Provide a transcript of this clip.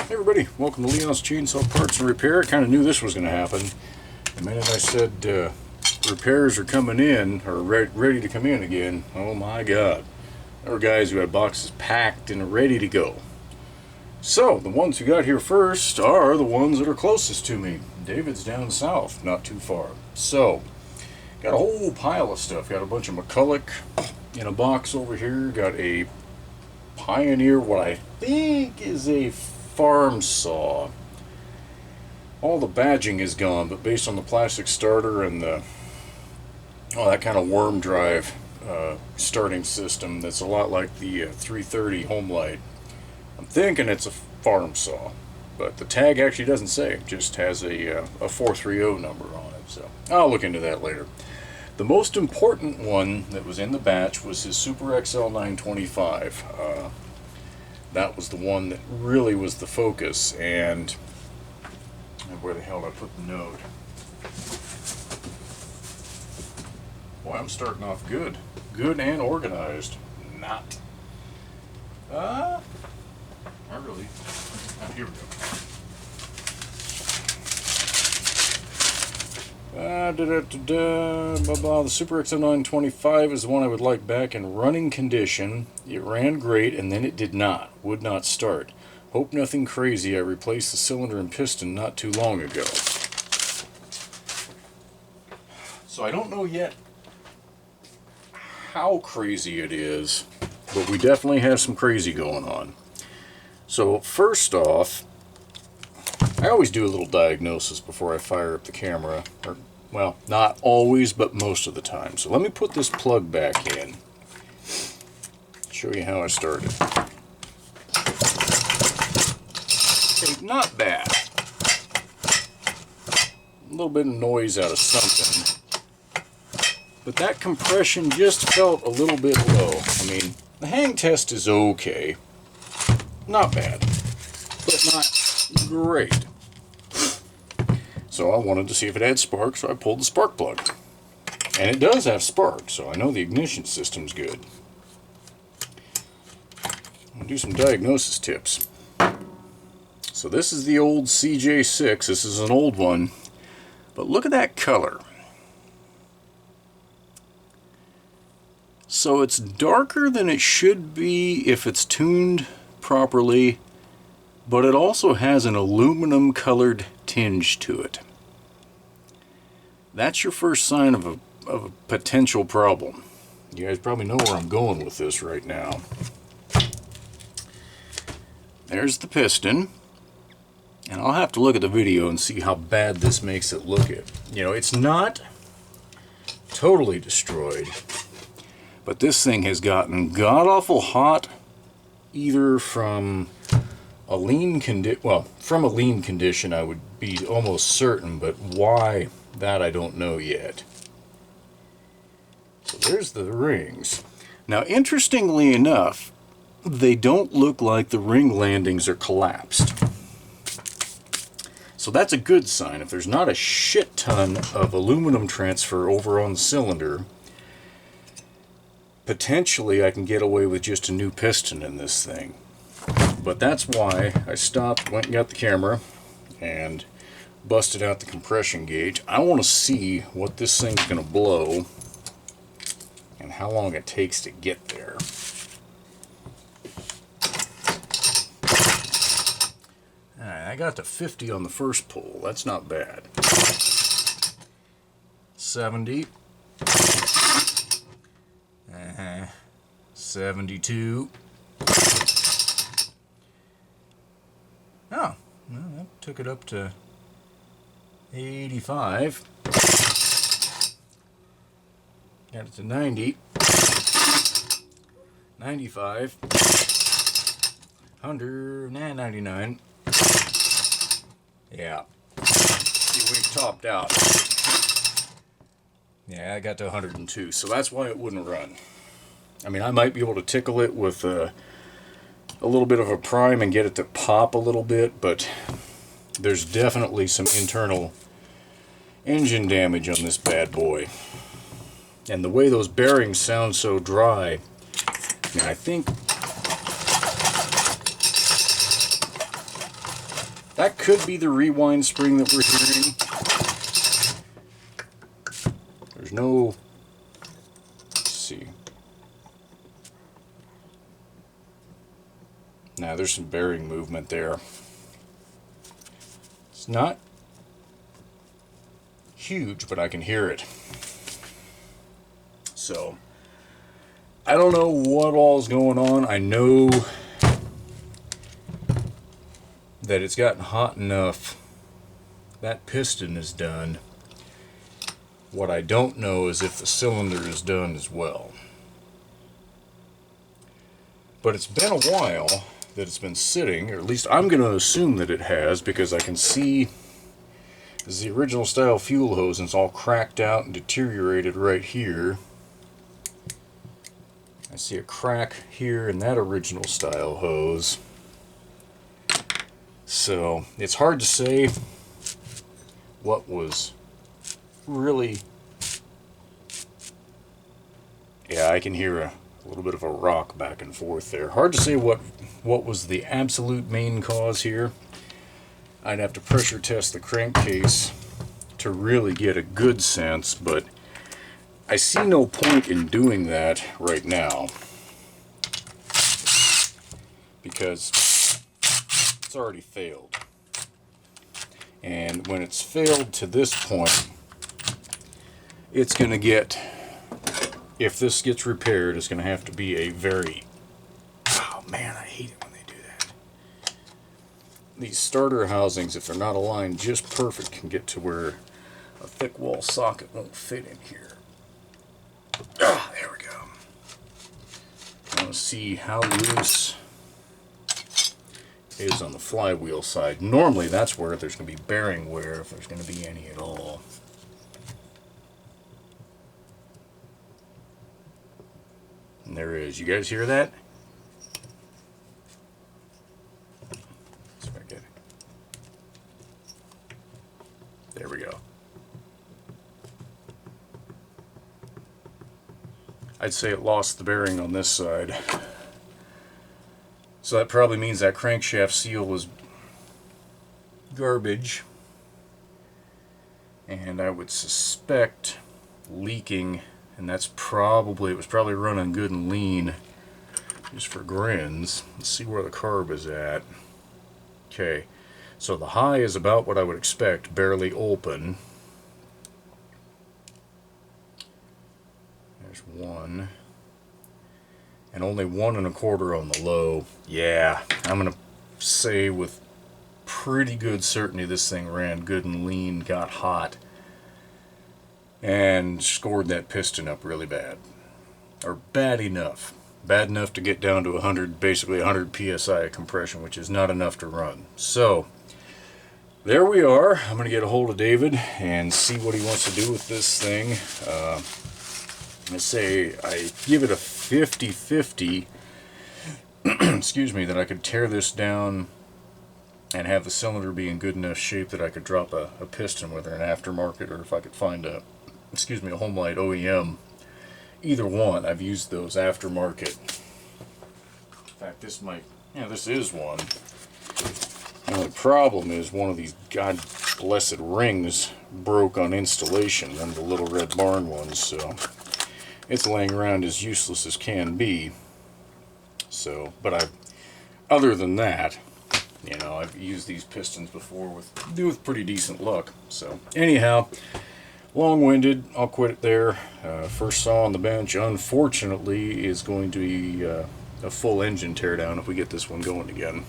Hey everybody, welcome to Leon's Chainsaw Parts and Repair. I kind of knew this was going to happen. The minute I said repairs are coming in, or ready to come in again, oh my god. There were guys who had boxes packed and ready to go. So, the ones who got here first are the ones that are closest to me. David's down south, not too far. So, got a whole pile of stuff. Got a bunch of McCulloch in a box over here. Got a Pioneer, what I think is a farm saw. All the badging is gone, but based on the plastic starter and the that kind of worm drive starting system, that's a lot like the 330 Homelite. I'm thinking it's a farm saw, but the tag actually doesn't say. It just has a 430 number on it. So I'll look into that later. The most important one that was in the batch was his Super XL 925. That was the one that really was the focus, and where the hell did I put the note? Boy, I'm starting off good. Good and organized. Not. Not really. Here we go. The Super XM 925 is the one I would like back in running condition. It ran great, and then it did not. Would not start. Hope nothing crazy. I replaced the cylinder and piston not too long ago. So I don't know yet how crazy it is, but we definitely have some crazy going on. So first off, I always do a little diagnosis before I fire up the camera. Or, well, not always, but most of the time. So let me put this plug back in. Show you how I started. Okay, not bad. A little bit of noise out of something. But that compression just felt a little bit low. I mean, the hang test is okay. Not bad. But not great. So I wanted to see if it had spark, so I pulled the spark plug. And it does have spark, so I know the ignition system's good. I'll do some diagnosis tips. So this is the old CJ6. This is an old one. But look at that color. So it's darker than it should be if it's tuned properly, but it also has an aluminum colored tinge to it. That's your first sign of a potential problem. You guys probably know where I'm going with this right now. There's the piston, and I'll have to look at the video and see how bad this makes it look. It's not totally destroyed, but this thing has gotten god-awful hot, either from a lean condition I would be almost certain, but why, that I don't know yet. So there's the rings. Now, interestingly enough, they don't look like the ring landings are collapsed. So that's a good sign. If there's not a shit ton of aluminum transfer over on the cylinder, potentially I can get away with just a new piston in this thing. But that's why I stopped, went and got the camera, and busted out the compression gauge. I want to see what this thing's going to blow and how long it takes to get there. Alright, I got to 50 on the first pull. That's not bad. 70. 72. Oh, well, that took it up to 85. Got it to 90. 95. 100. 99. Yeah. See, we've topped out. Yeah, I got to 102, so that's why it wouldn't run. I mean, I might be able to tickle it with a little bit of a prime and get it to pop a little bit, but there's definitely some internal engine damage on this bad boy. And the way those bearings sound so dry, I think That could be the rewind spring that we're hearing. There's no... Let's see. Now there's some bearing movement there. It's not huge, but I can hear it. So, I don't know what all is going on. I know that it's gotten hot enough. That piston is done. What I don't know is if the cylinder is done as well. But it's been a while that it's been sitting, or at least I'm going to assume that it has, because I can see this is the original style fuel hose and it's all cracked out and deteriorated right here. I see a crack here in that original style hose. So it's hard to say what was really... Yeah, I can hear a little bit of a rock back and forth there. Hard to say what was the absolute main cause here. I'd have to pressure test the crankcase to really get a good sense, but I see no point in doing that right now because it's already failed. And when it's failed to this point, it's going to get, if this gets repaired, it's going to have to be a very, oh man, I hate it when they do that. These starter housings, if they're not aligned just perfect, can get to where a thick wall socket won't fit in here. Ah, there we go. I want to see how loose it is on the flywheel side. Normally that's where there's going to be bearing wear, if there's going to be any at all. And there is. You guys hear that? See if I get it. There we go. I'd say it lost the bearing on this side. So that probably means that crankshaft seal was garbage. And I would suspect leaking, and that's probably, it was probably running good and lean just for grins. Let's see where the carb is at. Okay, so the high is about what I would expect, barely open. There's one. And only 1 1/4 on the low. Yeah, I'm going to say with pretty good certainty this thing ran good and lean, got hot, and scored that piston up really bad. Or bad enough. Bad enough to get down to 100, basically 100 psi of compression, which is not enough to run. So, there we are. I'm going to get a hold of David and see what he wants to do with this thing. I say I give it a 50-50, excuse me, that I could tear this down and have the cylinder be in good enough shape that I could drop a piston, whether an aftermarket or if I could find a, excuse me, a Homelite OEM. Either one. I've used those aftermarket. In fact, this might, yeah, this is one. The only problem is one of these god blessed rings broke on installation, one of the little red barn ones, so it's laying around as useless as can be. So, but other than that, you know, I've used these pistons before with pretty decent luck. So, anyhow, long-winded, I'll quit it there. First saw on the bench, unfortunately, is going to be a full engine teardown if we get this one going again.